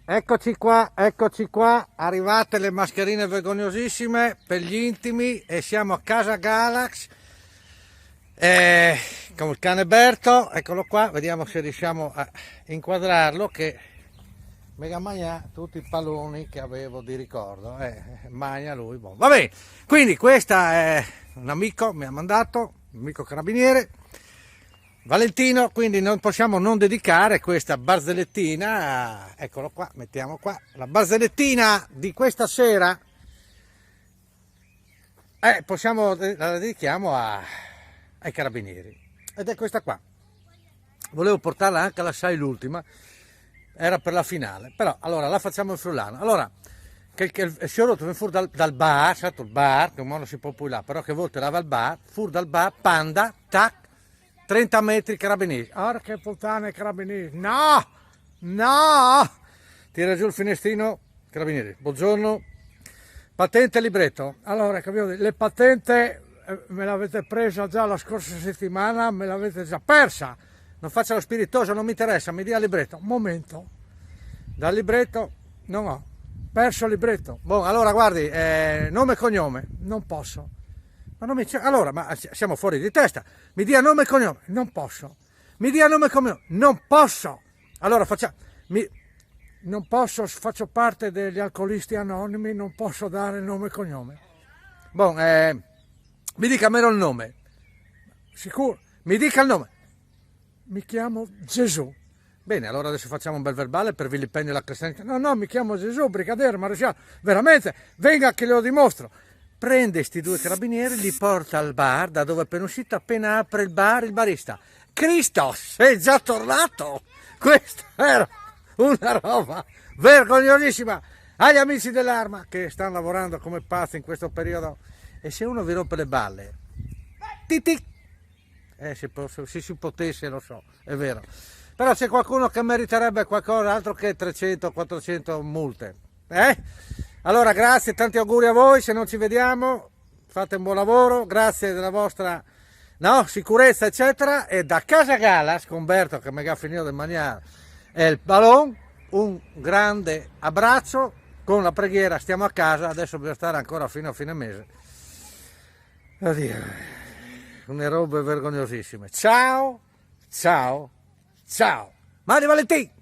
eccoci qua, arrivate le mascherine vergognosissime per gli intimi e siamo a casa Galax con il cane Berto, eccolo qua, vediamo se riusciamo a inquadrarlo che mega magna tutti i palloni che avevo di ricordo, magna lui, boh. Va bene, quindi questa è un amico, mi ha mandato, un amico carabiniere, Valentino, quindi non possiamo non dedicare questa barzellettina, eccolo qua, mettiamo qua, la barzellettina di questa sera, la dedichiamo ai carabinieri, ed è questa qua. Volevo portarla anche alla SAI l'ultima, era per la finale, però allora la facciamo in friulano. Allora, che il signor viene fuori dal bar, certo il bar, che non si può più là, però che volte lava il bar, fuori dal bar, panda, tac, 30 metri carabinieri. Ora che puttana carabinieri. No! Tira giù il finestrino, carabinieri. Buongiorno. Patente e libretto. Allora, capito, le patente me l'avete presa già la scorsa settimana, me l'avete già persa. Non faccia lo spiritoso, non mi interessa, mi dia il libretto. Un momento. Dal libretto non ho. Perso il libretto. Boh, allora guardi, nome e cognome. Non posso. Ma non mi c'è. Allora, ma siamo fuori di testa. Mi dia nome e cognome. Non posso. Mi dia nome e cognome. Non posso. Allora non posso, faccio parte degli alcolisti anonimi, non posso dare nome e cognome. Boh, mi dica almeno il nome. Sicuro? Mi dica il nome. Mi chiamo Gesù. Bene, allora adesso facciamo un bel verbale per vilipendio la cristianità. No, mi chiamo Gesù, brigadiere, maresciallo. Veramente, venga che lo dimostro. Prende sti due carabinieri, li porta al bar, da dove è appena uscito, appena apre il bar, il barista. Cristo, sei già tornato! Questa era una roba vergognosissima. Agli amici dell'arma che stanno lavorando come pazzi in questo periodo. E se uno vi rompe le balle, tic, se si potesse, lo so, è vero. Però c'è qualcuno che meriterebbe qualcosa altro che 300-400 multe. Allora grazie, tanti auguri a voi, se non ci vediamo fate un buon lavoro, grazie della vostra sicurezza eccetera, e da casa Galas con Berto che mi ha finito di mangiare e il ballon, un grande abbraccio con la preghiera, stiamo a casa, adesso bisogna stare ancora fino a fine mese. Oddio, une robe vergognosissime. Ciao. Mario Valentini!